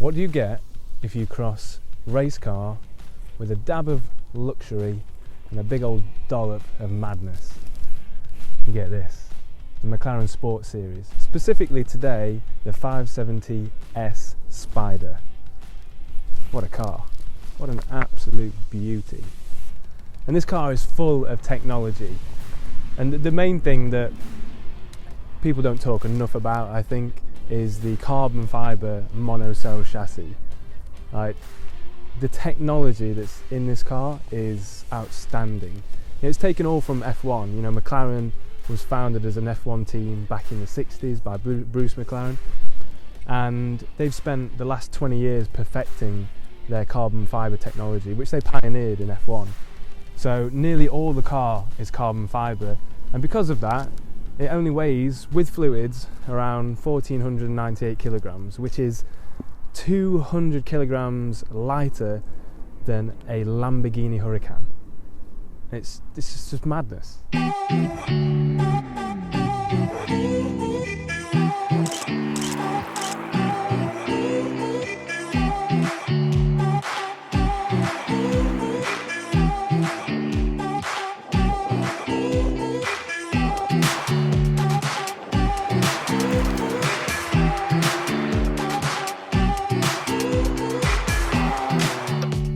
What do you get if you cross race car with a dab of luxury and a big old dollop of madness? You get this, the McLaren Sport Series. Specifically today, the 570S Spider. What a car. What an absolute beauty. And this car is full of technology. And the main thing that people don't talk enough about, I think, is the carbon fibre monocell chassis. Like, the technology that's in this car is outstanding. It's taken all from F1. You know, McLaren was founded as an F1 team back in the 60s by Bruce McLaren, and they've spent the last 20 years perfecting their carbon fibre technology, which they pioneered in F1. So nearly all the car is carbon fibre, and because of that, it only weighs, with fluids, around 1,498 kilograms, which is 200 kilograms lighter than a Lamborghini Huracan. This is just madness.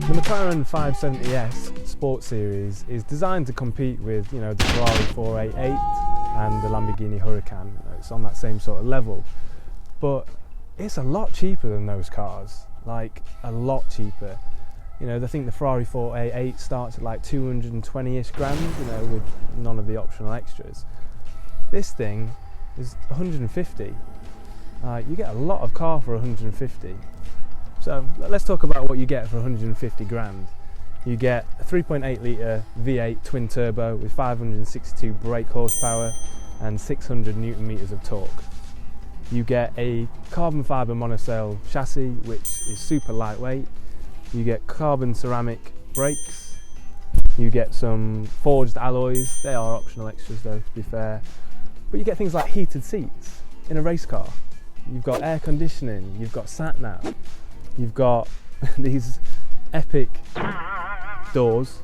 The McLaren 570S Sport Series is designed to compete with, you know, the Ferrari 488 and the Lamborghini Huracan. It's on that same sort of level, but it's a lot cheaper than those cars, like a lot cheaper. You know, I think the Ferrari 488 starts at like 220-ish grand, you know, with none of the optional extras. This thing is 150. You get a lot of car for 150. So let's talk about what you get for 150 grand. You get a 3.8 litre V8 twin turbo with 562 brake horsepower and 600 newton meters of torque. You get a carbon fibre monocell chassis, which is super lightweight. You get carbon ceramic brakes. You get some forged alloys. They are optional extras though, to be fair. But you get things like heated seats in a race car. You've got air conditioning, you've got sat-nav. You've got these epic doors.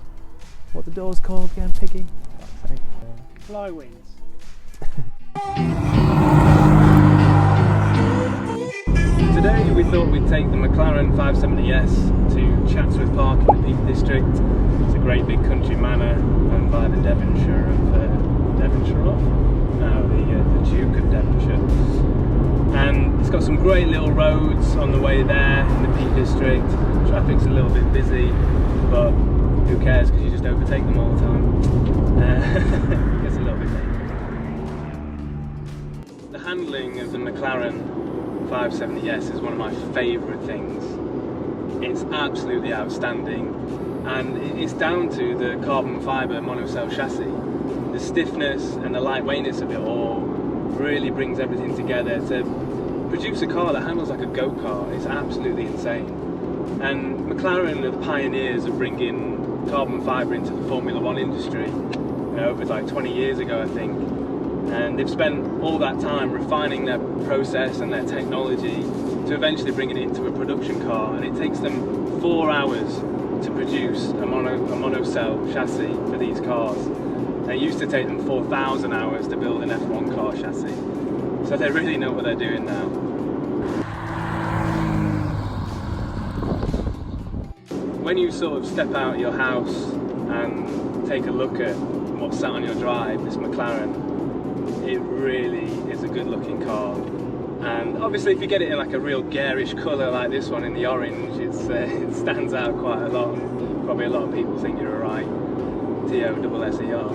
What are the doors called again, Piggy? Fly wings. Today we thought we'd take the McLaren 570S to Chatsworth Park in the Peak District. It's a great big country manor owned by the Devonshire of Devonshire, the Duke of Devonshire. And it's got some great little roads on the way there in the Peak District. Traffic's a little bit busy, but who cares, because you just overtake them all the time. It's a little bit late. The handling of the McLaren 570S is one of my favourite things. It's absolutely outstanding, and it's down to the carbon fibre monocell chassis. The stiffness and the lightweightness of it all really brings everything together to produce a car that handles like a go-kart. It's absolutely insane. And McLaren are the pioneers of bringing carbon fibre into the Formula One industry, you know, over like 20 years ago, I think. And they've spent all that time refining their process and their technology to eventually bringing it into a production car. And it takes them 4 hours to produce a monocell chassis for these cars. And it used to take them 4,000 hours to build an F1 car chassis. So they really know what they're doing now. When you sort of step out your house and take a look at what's sat on your drive, this McLaren, it really is a good looking car. And obviously if you get it in like a real garish colour like this one in the orange, it stands out quite a lot, and probably a lot of people think you're alright. T-O-S-S-E-R.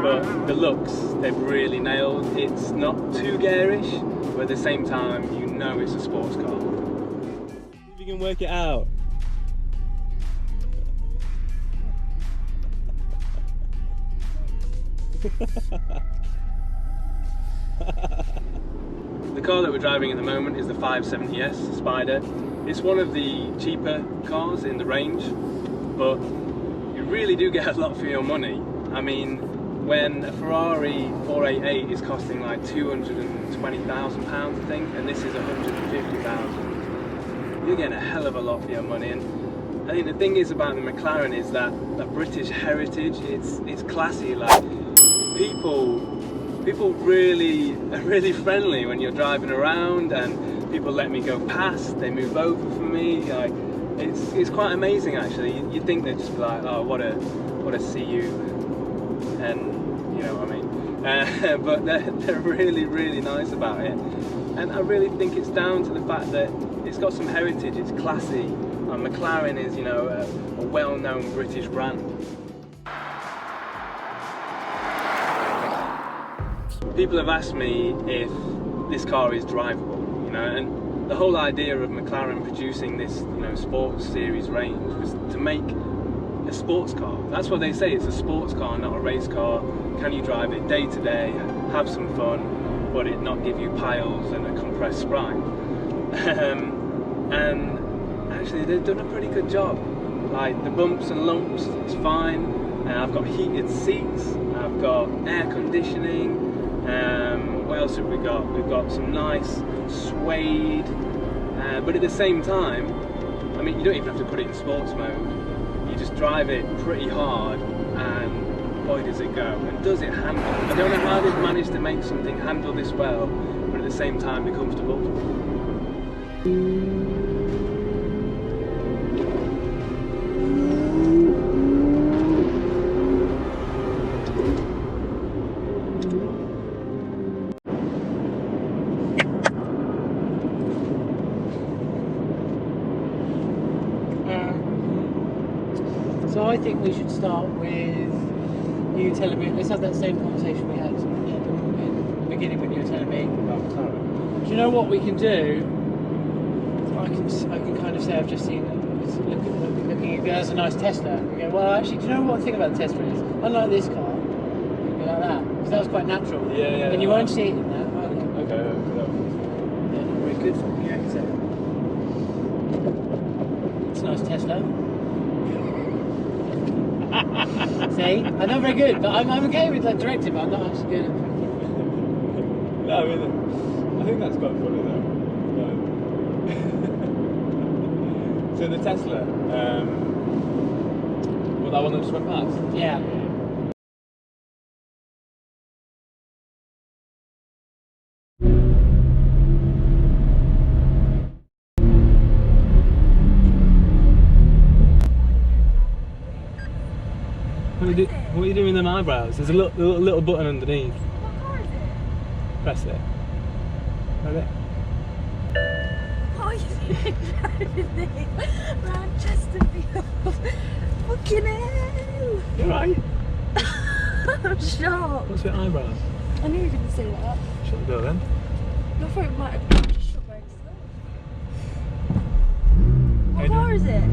But the looks, they've really nailed. It's not too garish, but at the same time, you know it's a sports car. If you can work it out. The car that we're driving at the moment is the 570S Spider. It's one of the cheaper cars in the range, but you really do get a lot for your money. I mean, when a Ferrari 488 is costing like £220,000, I think, and this is £150,000. you're getting a hell of a lot for your money. And I think the thing is about the McLaren is that the British heritage. It's classy. Like people really are really friendly when you're driving around, and people let me go past. They move over for me. Like it's quite amazing actually. You'd think they'd just be like, oh, what a CU, and you know what I mean. But they're really nice about it, and I really think it's down to the fact that it's got some heritage. It's classy, and McLaren is, you know, a well-known British brand. People have asked me if this car is drivable, you know, and the whole idea of McLaren producing this, you know, sports series range was to make a sports car. That's what they say, it's a sports car, not a race car. Can you drive it day to day, have some fun, but it not give you piles and a compressed sprite? And actually they've done a pretty good job. Like the bumps and lumps, it's fine. I've got heated seats, I've got air conditioning. What else have we got? We've got some nice suede, but at the same time, I mean, you don't even have to put it in sports mode. You just drive it pretty hard, and boy does it go. And does it handle? I don't know how they've managed to make something handle this well, but at the same time be comfortable. So I think we should start with you telling me. Let's have that same conversation we had in the beginning when you were telling me. Do you know what we can do? I can kind of say I've just seen looking at that's a nice Tesla. We go, well, actually, do you know what the thing about the Tesla is? Unlike this car, you go like that, because that was quite natural. Yeah. And you won't see it in that. Okay. Yeah, not very good for me, except it's a nice Tesla. See, I'm not very good, but I'm okay with that directive. I'm not actually good at No, I mean, I think that's quite funny though. So the Tesla, well, that one that just went past? Yeah. What are you doing with them eyebrows? There's a little button underneath. What car is it? Press it. Right there. Oh, you're driving this round Chesterfield. Fucking hell! You're right. I'm shocked. What's with eyebrows? I knew you were going to say that. Shut the door then. I thought it might have been just shut by itself. What car is it?